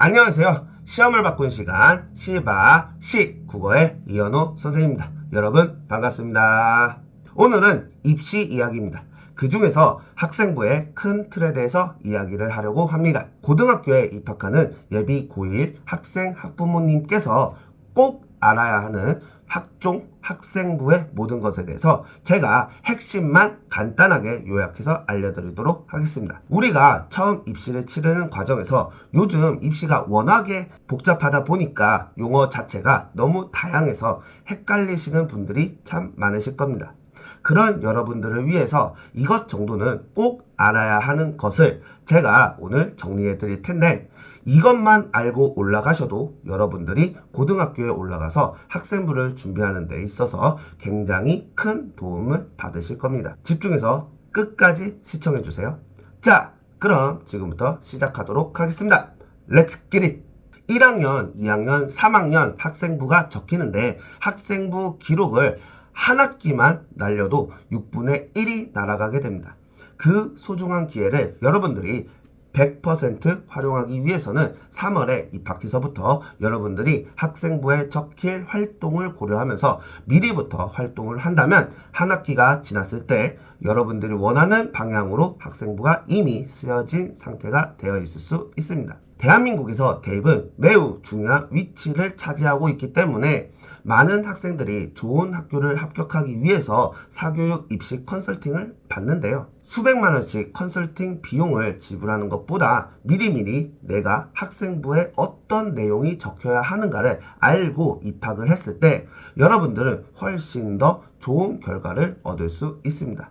안녕하세요. 시험을 바꾼 시간 시바시 국어의 이현호 선생님입니다. 여러분 반갑습니다. 오늘은 입시 이야기입니다. 그 중에서 학생부의 큰 틀에 대해서 이야기를 하려고 합니다. 고등학교에 입학하는 예비 고1 학생 학부모님께서 꼭 알아야 하는 학종 학생부의 모든 것에 대해서 제가 핵심만 간단하게 요약해서 알려드리도록 하겠습니다. 우리가 처음 입시를 치르는 과정에서 요즘 입시가 워낙에 복잡하다 보니까 용어 자체가 너무 다양해서 헷갈리시는 분들이 참 많으실 겁니다. 그런 여러분들을 위해서 이것 정도는 꼭 알아야 하는 것을 제가 오늘 정리해 드릴 텐데, 이것만 알고 올라가셔도 여러분들이 고등학교에 올라가서 학생부를 준비하는 데 있어서 굉장히 큰 도움을 받으실 겁니다. 집중해서 끝까지 시청해 주세요. 자, 그럼 지금부터 시작하도록 하겠습니다. Let's get it! 1학년, 2학년, 3학년 학생부가 적히는데 학생부 기록을 한 학기만 날려도 6분의 1이 날아가게 됩니다. 그 소중한 기회를 여러분들이 100% 활용하기 위해서는 3월에 입학해서부터 여러분들이 학생부에 적힐 활동을 고려하면서 미리부터 활동을 한다면 한 학기가 지났을 때 여러분들이 원하는 방향으로 학생부가 이미 쓰여진 상태가 되어 있을 수 있습니다. 대한민국에서 대입은 매우 중요한 위치를 차지하고 있기 때문에 많은 학생들이 좋은 학교를 합격하기 위해서 사교육 입시 컨설팅을 받는데요. 수백만 원씩 컨설팅 비용을 지불하는 것보다 미리미리 내가 학생부에 어떤 내용이 적혀야 하는가를 알고 입학을 했을 때 여러분들은 훨씬 더 좋은 결과를 얻을 수 있습니다.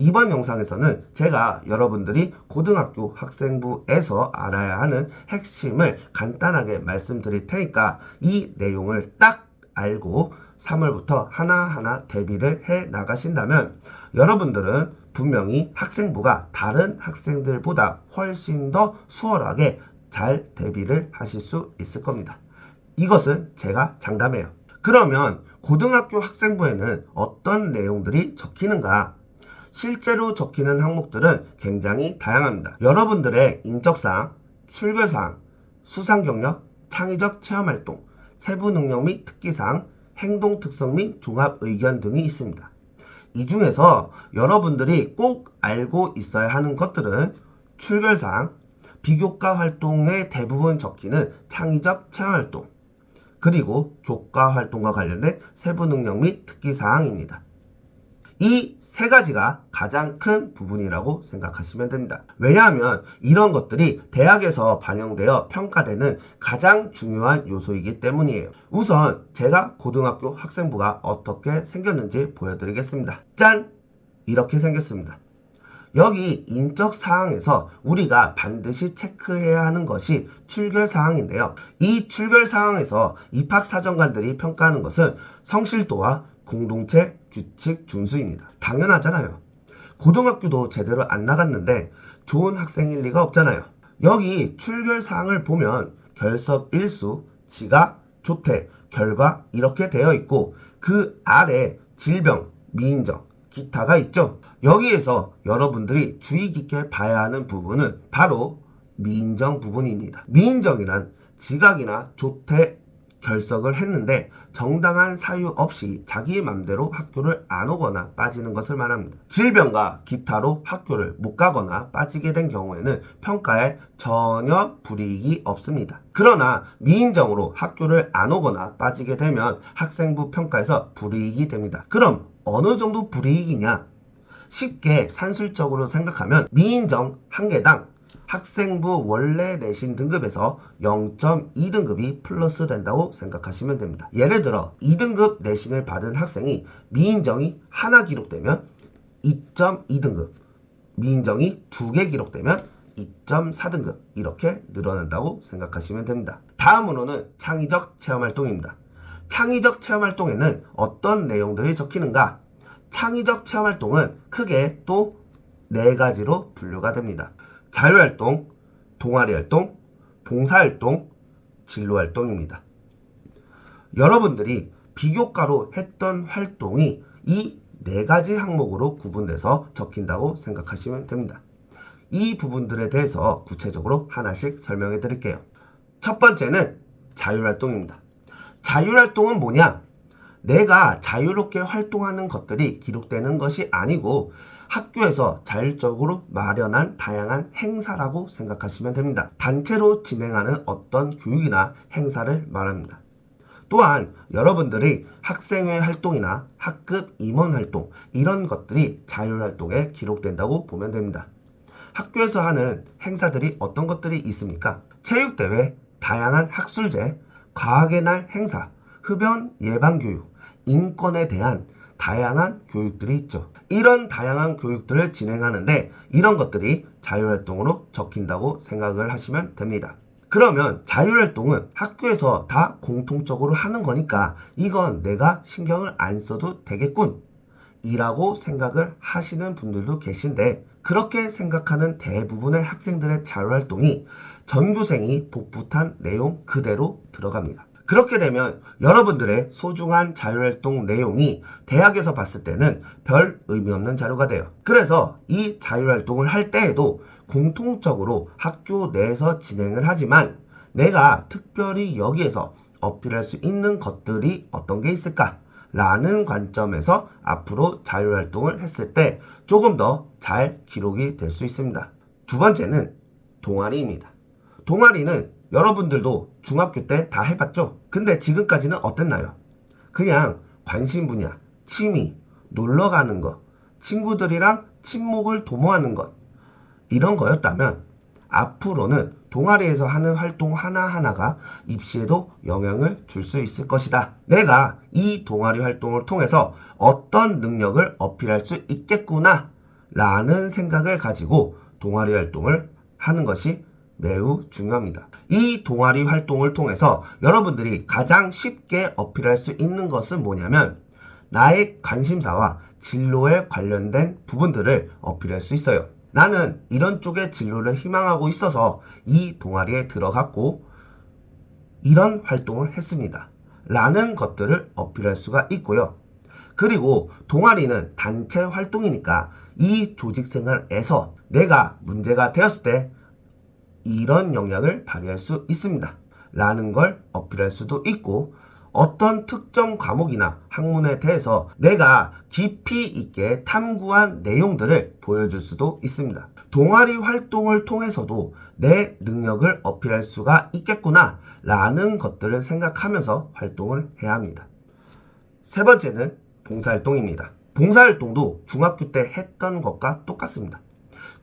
이번 영상에서는 제가 여러분들이 고등학교 학생부에서 알아야 하는 핵심을 간단하게 말씀드릴 테니까 이 내용을 딱 알고 3월부터 하나하나 대비를 해 나가신다면 여러분들은 분명히 학생부가 다른 학생들보다 훨씬 더 수월하게 잘 대비를 하실 수 있을 겁니다. 이것은 제가 장담해요. 그러면 고등학교 학생부에는 어떤 내용들이 적히는가? 실제로 적히는 항목들은 굉장히 다양합니다. 여러분들의 인적사항, 출결사항, 수상경력, 창의적 체험활동, 세부능력 및 특기사항, 행동특성 및 종합의견 등이 있습니다. 이 중에서 여러분들이 꼭 알고 있어야 하는 것들은 출결사항, 비교과 활동의 대부분 적히는 창의적 체험활동, 그리고 교과 활동과 관련된 세부능력 및 특기사항입니다. 이 세 가지가 가장 큰 부분이라고 생각하시면 됩니다. 왜냐하면 이런 것들이 대학에서 반영되어 평가되는 가장 중요한 요소이기 때문이에요. 우선 제가 고등학교 학생부가 어떻게 생겼는지 보여드리겠습니다. 짠! 이렇게 생겼습니다. 여기 인적 사항에서 우리가 반드시 체크해야 하는 것이 출결 사항인데요. 이 출결 사항에서 입학사정관들이 평가하는 것은 성실도와 공동체 규칙 준수입니다. 당연하잖아요. 고등학교도 제대로 안 나갔는데 좋은 학생일 리가 없잖아요. 여기 출결 사항을 보면 결석 일수, 지각, 조퇴, 결과 이렇게 되어 있고 그 아래 질병, 미인정, 기타가 있죠. 여기에서 여러분들이 주의 깊게 봐야 하는 부분은 바로 미인정 부분입니다. 미인정이란 지각이나 조퇴, 결석을 했는데 정당한 사유 없이 자기 맘대로 학교를 안 오거나 빠지는 것을 말합니다. 질병과 기타로 학교를 못 가거나 빠지게 된 경우에는 평가에 전혀 불이익이 없습니다. 그러나 미인정으로 학교를 안 오거나 빠지게 되면 학생부 평가에서 불이익이 됩니다. 그럼 어느 정도 불이익이냐? 쉽게 산술적으로 생각하면 미인정 한 개당 학생부 원래 내신 등급에서 0.2등급이 플러스 된다고 생각하시면 됩니다. 예를 들어 2등급 내신을 받은 학생이 미인정이 하나 기록되면 2.2등급, 미인정이 2개 기록되면 2.4등급 이렇게 늘어난다고 생각하시면 됩니다. 다음으로는 창의적 체험활동입니다. 창의적 체험활동에는 어떤 내용들이 적히는가? 창의적 체험활동은 크게 또 4가지로 분류가 됩니다. 자유활동, 동아리활동, 봉사활동, 진로활동입니다. 여러분들이 비교과로 했던 활동이 이 4가지 항목으로 구분돼서 적힌다고 생각하시면 됩니다. 이 부분들에 대해서 구체적으로 하나씩 설명해 드릴게요. 첫 번째는 자율활동입니다. 자율활동은 뭐냐? 내가 자유롭게 활동하는 것들이 기록되는 것이 아니고 학교에서 자율적으로 마련한 다양한 행사라고 생각하시면 됩니다. 단체로 진행하는 어떤 교육이나 행사를 말합니다. 또한 여러분들의 학생회 활동이나 학급 임원 활동 이런 것들이 자율활동에 기록된다고 보면 됩니다. 학교에서 하는 행사들이 어떤 것들이 있습니까? 체육대회, 다양한 학술제, 과학의 날 행사, 흡연 예방교육, 인권에 대한 다양한 교육들이 있죠. 이런 다양한 교육들을 진행하는데 이런 것들이 자율활동으로 적힌다고 생각을 하시면 됩니다. 그러면 자율활동은 학교에서 다 공통적으로 하는 거니까 이건 내가 신경을 안 써도 되겠군 이라고 생각을 하시는 분들도 계신데 그렇게 생각하는 대부분의 학생들의 자율활동이 전교생이 복붙한 내용 그대로 들어갑니다. 그렇게 되면 여러분들의 소중한 자율활동 내용이 대학에서 봤을 때는 별 의미 없는 자료가 돼요. 그래서 이 자율활동을 할 때에도 공통적으로 학교 내에서 진행을 하지만 내가 특별히 여기에서 어필할 수 있는 것들이 어떤 게 있을까? 라는 관점에서 앞으로 자율활동을 했을 때 조금 더 잘 기록이 될 수 있습니다. 두 번째는 동아리입니다. 동아리는 여러분들도 중학교 때 다 해봤죠? 근데 지금까지는 어땠나요? 그냥 관심 분야, 취미, 놀러 가는 것, 친구들이랑 친목을 도모하는 것 이런 거였다면 앞으로는 동아리에서 하는 활동 하나하나가 입시에도 영향을 줄 수 있을 것이다. 내가 이 동아리 활동을 통해서 어떤 능력을 어필할 수 있겠구나 라는 생각을 가지고 동아리 활동을 하는 것이 매우 중요합니다. 이 동아리 활동을 통해서 여러분들이 가장 쉽게 어필할 수 있는 것은 뭐냐면 나의 관심사와 진로에 관련된 부분들을 어필할 수 있어요. 나는 이런 쪽의 진로를 희망하고 있어서 이 동아리에 들어갔고 이런 활동을 했습니다. 라는 것들을 어필할 수가 있고요. 그리고 동아리는 단체 활동이니까 이 조직생활에서 내가 문제가 되었을 때 이런 역량을 발휘할 수 있습니다. 라는 걸 어필할 수도 있고 어떤 특정 과목이나 학문에 대해서 내가 깊이 있게 탐구한 내용들을 보여줄 수도 있습니다. 동아리 활동을 통해서도 내 능력을 어필할 수가 있겠구나 라는 것들을 생각하면서 활동을 해야 합니다. 세 번째는 봉사활동입니다. 봉사활동도 중학교 때 했던 것과 똑같습니다.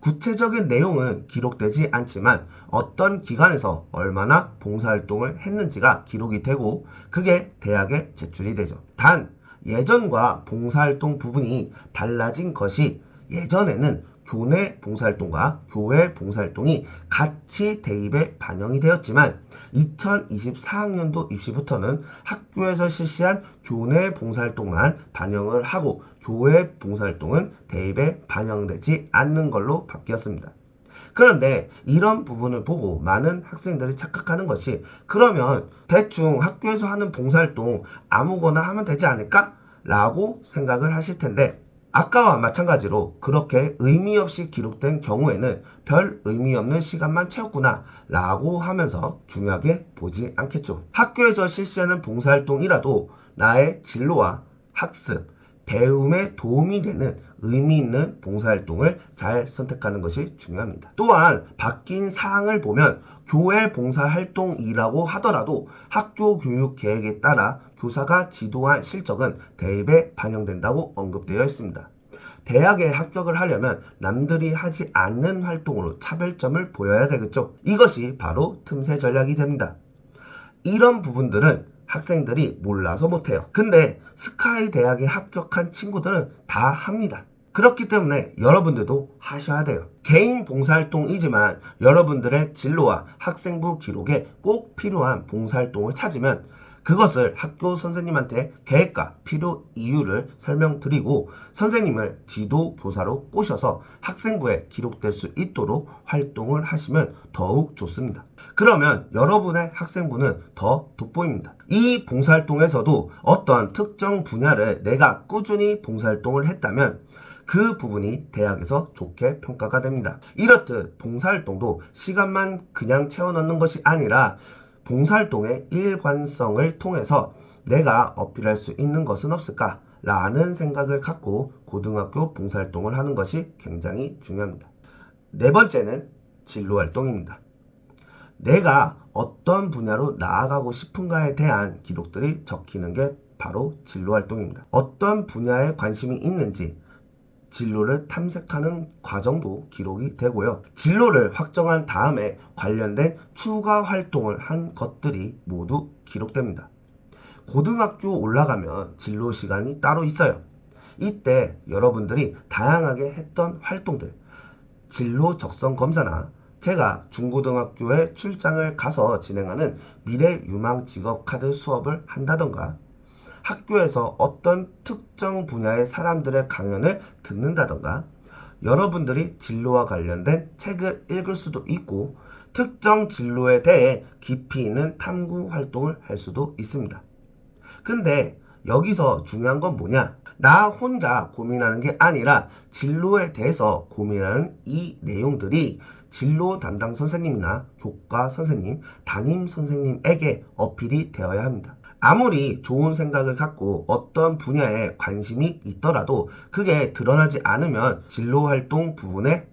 구체적인 내용은 기록되지 않지만 어떤 기관에서 얼마나 봉사활동을 했는지가 기록이 되고 그게 대학에 제출이 되죠. 단 예전과 봉사활동 부분이 달라진 것이 예전에는 교내 봉사활동과 교회 봉사활동이 같이 대입에 반영이 되었지만 2024학년도 입시부터는 학교에서 실시한 교내 봉사활동만 반영을 하고 교회 봉사활동은 대입에 반영되지 않는 걸로 바뀌었습니다. 그런데 이런 부분을 보고 많은 학생들이 착각하는 것이 그러면 대충 학교에서 하는 봉사활동 아무거나 하면 되지 않을까? 라고 생각을 하실 텐데 아까와 마찬가지로 그렇게 의미 없이 기록된 경우에는 별 의미 없는 시간만 채웠구나 라고 하면서 중요하게 보지 않겠죠. 학교에서 실시하는 봉사활동이라도 나의 진로와 학습, 배움에 도움이 되는 의미 있는 봉사활동을 잘 선택하는 것이 중요합니다. 또한 바뀐 사항을 보면 교회 봉사활동이라고 하더라도 학교 교육 계획에 따라 교사가 지도한 실적은 대입에 반영된다고 언급되어 있습니다. 대학에 합격을 하려면 남들이 하지 않는 활동으로 차별점을 보여야 되겠죠. 이것이 바로 틈새 전략이 됩니다. 이런 부분들은 학생들이 몰라서 못해요. 근데 스카이 대학에 합격한 친구들은 다 합니다. 그렇기 때문에 여러분들도 하셔야 돼요. 개인 봉사활동이지만 여러분들의 진로와 학생부 기록에 꼭 필요한 봉사활동을 찾으면 그것을 학교 선생님한테 계획과 필요 이유를 설명드리고 선생님을 지도 교사로 꼬셔서 학생부에 기록될 수 있도록 활동을 하시면 더욱 좋습니다. 그러면 여러분의 학생부는 더 돋보입니다. 이 봉사활동에서도 어떤 특정 분야를 내가 꾸준히 봉사활동을 했다면 그 부분이 대학에서 좋게 평가가 됩니다. 이렇듯 봉사활동도 시간만 그냥 채워넣는 것이 아니라 봉사활동의 일관성을 통해서 내가 어필할 수 있는 것은 없을까? 라는 생각을 갖고 고등학교 봉사활동을 하는 것이 굉장히 중요합니다. 네 번째는 진로활동입니다. 내가 어떤 분야로 나아가고 싶은가에 대한 기록들이 적히는 게 바로 진로활동입니다. 어떤 분야에 관심이 있는지 진로를 탐색하는 과정도 기록이 되고요. 진로를 확정한 다음에 관련된 추가 활동을 한 것들이 모두 기록됩니다. 고등학교 올라가면 진로 시간이 따로 있어요. 이때 여러분들이 다양하게 했던 활동들, 진로 적성 검사나 제가 중고등학교에 출장을 가서 진행하는 미래 유망 직업 카드 수업을 한다던가, 학교에서 어떤 특정 분야의 사람들의 강연을 듣는다던가, 여러분들이 진로와 관련된 책을 읽을 수도 있고 특정 진로에 대해 깊이 있는 탐구 활동을 할 수도 있습니다. 근데 여기서 중요한 건 뭐냐? 나 혼자 고민하는 게 아니라 진로에 대해서 고민하는 이 내용들이 진로 담당 선생님이나 교과 선생님, 담임 선생님에게 어필이 되어야 합니다. 아무리 좋은 생각을 갖고 어떤 분야에 관심이 있더라도 그게 드러나지 않으면 진로활동 부분에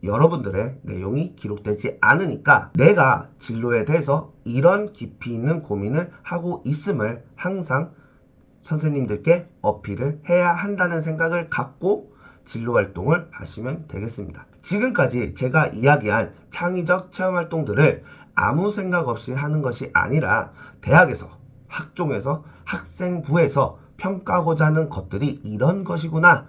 여러분들의 내용이 기록되지 않으니까 내가 진로에 대해서 이런 깊이 있는 고민을 하고 있음을 항상 선생님들께 어필을 해야 한다는 생각을 갖고 진로활동을 하시면 되겠습니다. 지금까지 제가 이야기한 창의적 체험활동들을 아무 생각 없이 하는 것이 아니라 대학에서, 학종에서, 학생부에서 평가하고자 하는 것들이 이런 것이구나,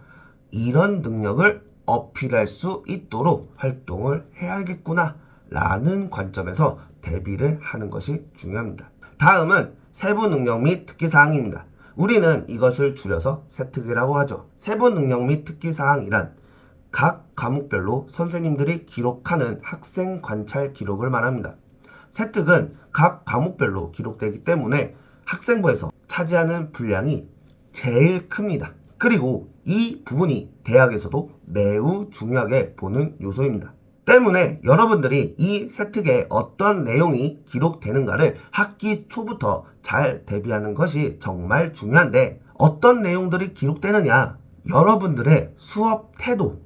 이런 능력을 어필할 수 있도록 활동을 해야겠구나 라는 관점에서 대비를 하는 것이 중요합니다. 다음은 세부 능력 및 특기사항입니다. 우리는 이것을 줄여서 세특이라고 하죠. 세부 능력 및 특기사항이란 각 과목별로 선생님들이 기록하는 학생 관찰 기록을 말합니다. 세특은 각 과목별로 기록되기 때문에 학생부에서 차지하는 분량이 제일 큽니다. 그리고 이 부분이 대학에서도 매우 중요하게 보는 요소입니다. 때문에 여러분들이 이 세특에 어떤 내용이 기록되는가를 학기 초부터 잘 대비하는 것이 정말 중요한데, 어떤 내용들이 기록되느냐, 여러분들의 수업 태도,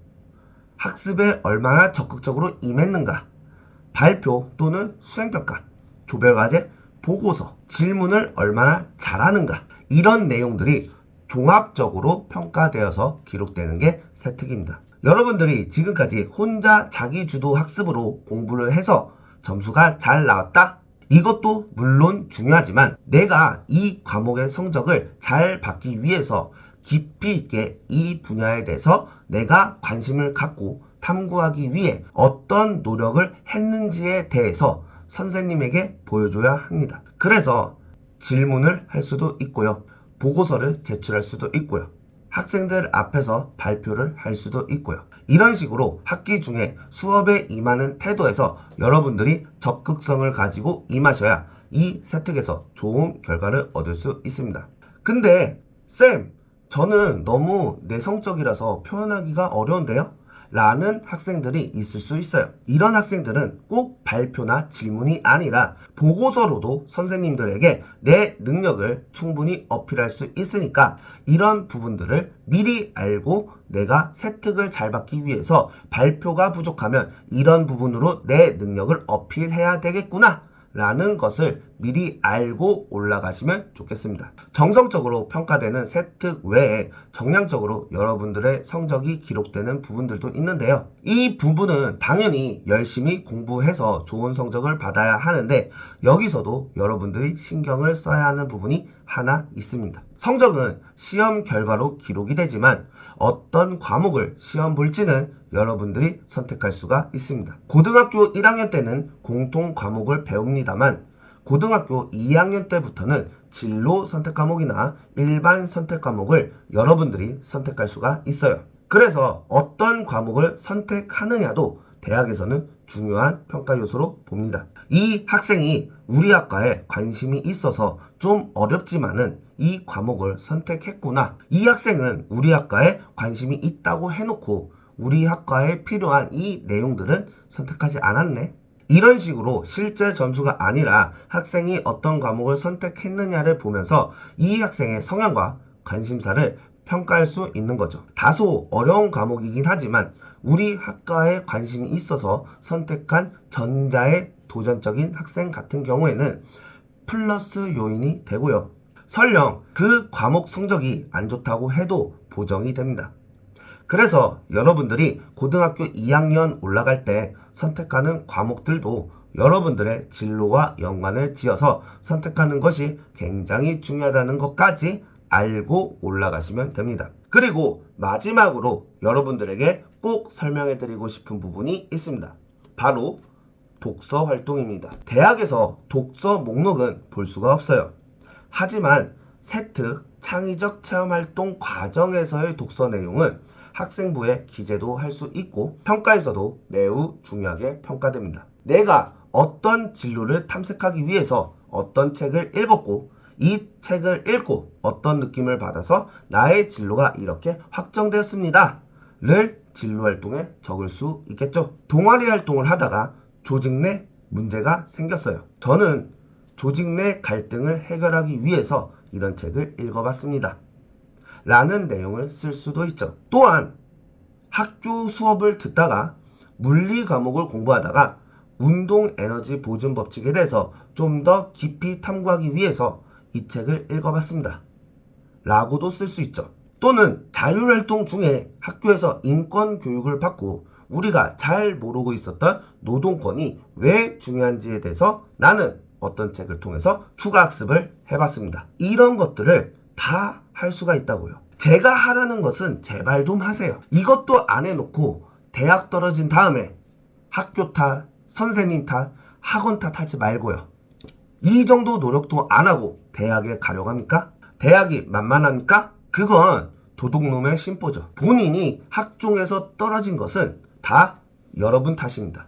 학습에 얼마나 적극적으로 임했는가, 발표 또는 수행평가, 조별과제, 보고서, 질문을 얼마나 잘하는가, 이런 내용들이 종합적으로 평가되어서 기록되는 게 세특입니다. 여러분들이 지금까지 혼자 자기주도 학습으로 공부를 해서 점수가 잘 나왔다? 이것도 물론 중요하지만 내가 이 과목의 성적을 잘 받기 위해서 깊이 있게 이 분야에 대해서 내가 관심을 갖고 탐구하기 위해 어떤 노력을 했는지에 대해서 선생님에게 보여줘야 합니다. 그래서 질문을 할 수도 있고요. 보고서를 제출할 수도 있고요. 학생들 앞에서 발표를 할 수도 있고요. 이런 식으로 학기 중에 수업에 임하는 태도에서 여러분들이 적극성을 가지고 임하셔야 이 세특에서 좋은 결과를 얻을 수 있습니다. 근데 쌤, 저는 너무 내성적이라서 표현하기가 어려운데요? 라는 학생들이 있을 수 있어요. 이런 학생들은 꼭 발표나 질문이 아니라 보고서로도 선생님들에게 내 능력을 충분히 어필할 수 있으니까 이런 부분들을 미리 알고 내가 세특을 잘 받기 위해서 발표가 부족하면 이런 부분으로 내 능력을 어필해야 되겠구나 라는 것을 미리 알고 올라가시면 좋겠습니다. 정성적으로 평가되는 세특 외에 정량적으로 여러분들의 성적이 기록되는 부분들도 있는데요. 이 부분은 당연히 열심히 공부해서 좋은 성적을 받아야 하는데 여기서도 여러분들이 신경을 써야 하는 부분이 하나 있습니다. 성적은 시험 결과로 기록이 되지만 어떤 과목을 시험 볼지는 여러분들이 선택할 수가 있습니다. 고등학교 1학년 때는 공통 과목을 배웁니다만 고등학교 2학년 때부터는 진로 선택 과목이나 일반 선택 과목을 여러분들이 선택할 수가 있어요. 그래서 어떤 과목을 선택하느냐도 대학에서는 중요한 평가 요소로 봅니다. 이 학생이 우리 학과에 관심이 있어서 좀 어렵지만은 이 과목을 선택했구나. 이 학생은 우리 학과에 관심이 있다고 해놓고 우리 학과에 필요한 이 내용들은 선택하지 않았네. 이런 식으로 실제 점수가 아니라 학생이 어떤 과목을 선택했느냐를 보면서 이 학생의 성향과 관심사를 평가할 수 있는 거죠. 다소 어려운 과목이긴 하지만 우리 학과에 관심이 있어서 선택한 전자의 도전적인 학생 같은 경우에는 플러스 요인이 되고요. 설령 그 과목 성적이 안 좋다고 해도 보정이 됩니다. 그래서 여러분들이 고등학교 2학년 올라갈 때 선택하는 과목들도 여러분들의 진로와 연관을 지어서 선택하는 것이 굉장히 중요하다는 것까지 알고 올라가시면 됩니다. 그리고 마지막으로 여러분들에게 꼭 설명해 드리고 싶은 부분이 있습니다. 바로 독서 활동입니다. 대학에서 독서 목록은 볼 수가 없어요. 하지만 세트 창의적 체험활동 과정에서의 독서 내용은 학생부에 기재도 할 수 있고 평가에서도 매우 중요하게 평가됩니다. 내가 어떤 진로를 탐색하기 위해서 어떤 책을 읽었고 이 책을 읽고 어떤 느낌을 받아서 나의 진로가 이렇게 확정되었습니다 를 진로활동에 적을 수 있겠죠. 동아리 활동을 하다가 조직 내 문제가 생겼어요. 저는 조직 내 갈등을 해결하기 위해서 이런 책을 읽어봤습니다 라는 내용을 쓸 수도 있죠. 또한 학교 수업을 듣다가 물리 과목을 공부하다가 운동 에너지 보존 법칙에 대해서 좀 더 깊이 탐구하기 위해서 이 책을 읽어봤습니다 라고도 쓸 수 있죠. 또는 자율활동 중에 학교에서 인권 교육을 받고 우리가 잘 모르고 있었던 노동권이 왜 중요한지에 대해서 나는 어떤 책을 통해서 추가 학습을 해봤습니다. 이런 것들을 다 할 수가 있다고요. 제가 하라는 것은 제발 좀 하세요. 이것도 안 해놓고 대학 떨어진 다음에 학교 탓, 선생님 탓, 학원 탓하지 말고요. 이 정도 노력도 안 하고 대학에 가려고 합니까? 대학이 만만합니까? 그건 도둑놈의 심보죠. 본인이 학종에서 떨어진 것은 다 여러분 탓입니다.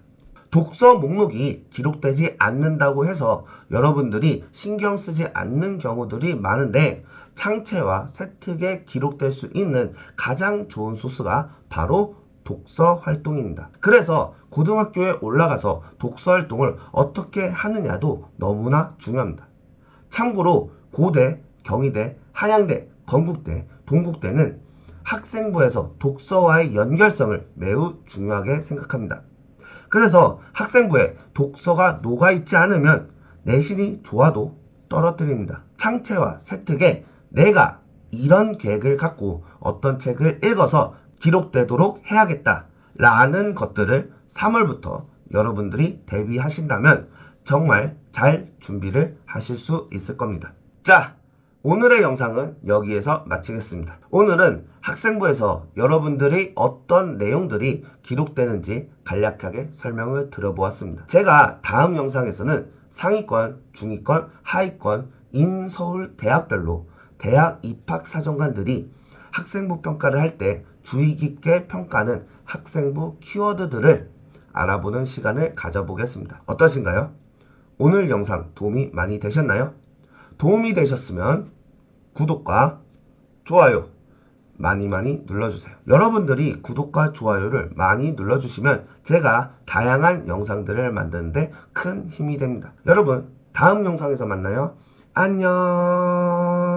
독서 목록이 기록되지 않는다고 해서 여러분들이 신경 쓰지 않는 경우들이 많은데 창체와 세특에 기록될 수 있는 가장 좋은 소스가 바로 독서 활동입니다. 그래서 고등학교에 올라가서 독서 활동을 어떻게 하느냐도 너무나 중요합니다. 참고로 고대, 경희대, 한양대, 건국대, 동국대는 학생부에서 독서와의 연결성을 매우 중요하게 생각합니다. 그래서 학생부에 독서가 녹아있지 않으면 내신이 좋아도 떨어뜨립니다. 창체와 세특에 내가 이런 계획을 갖고 어떤 책을 읽어서 기록되도록 해야겠다 라는 것들을 3월부터 여러분들이 대비하신다면 정말 잘 준비를 하실 수 있을 겁니다. 자, 오늘의 영상은 여기에서 마치겠습니다. 오늘은 학생부에서 여러분들이 어떤 내용들이 기록되는지 간략하게 설명을 드려보았습니다. 제가 다음 영상에서는 상위권, 중위권, 하위권, 인서울 대학별로 대학 입학사정관들이 학생부 평가를 할 때 주의 깊게 평가하는 학생부 키워드들을 알아보는 시간을 가져보겠습니다. 어떠신가요? 오늘 영상 도움이 많이 되셨나요? 도움이 되셨으면 구독과 좋아요 많이 눌러주세요. 여러분들이 구독과 좋아요를 많이 눌러주시면 제가 다양한 영상들을 만드는데 큰 힘이 됩니다. 여러분, 다음 영상에서 만나요. 안녕.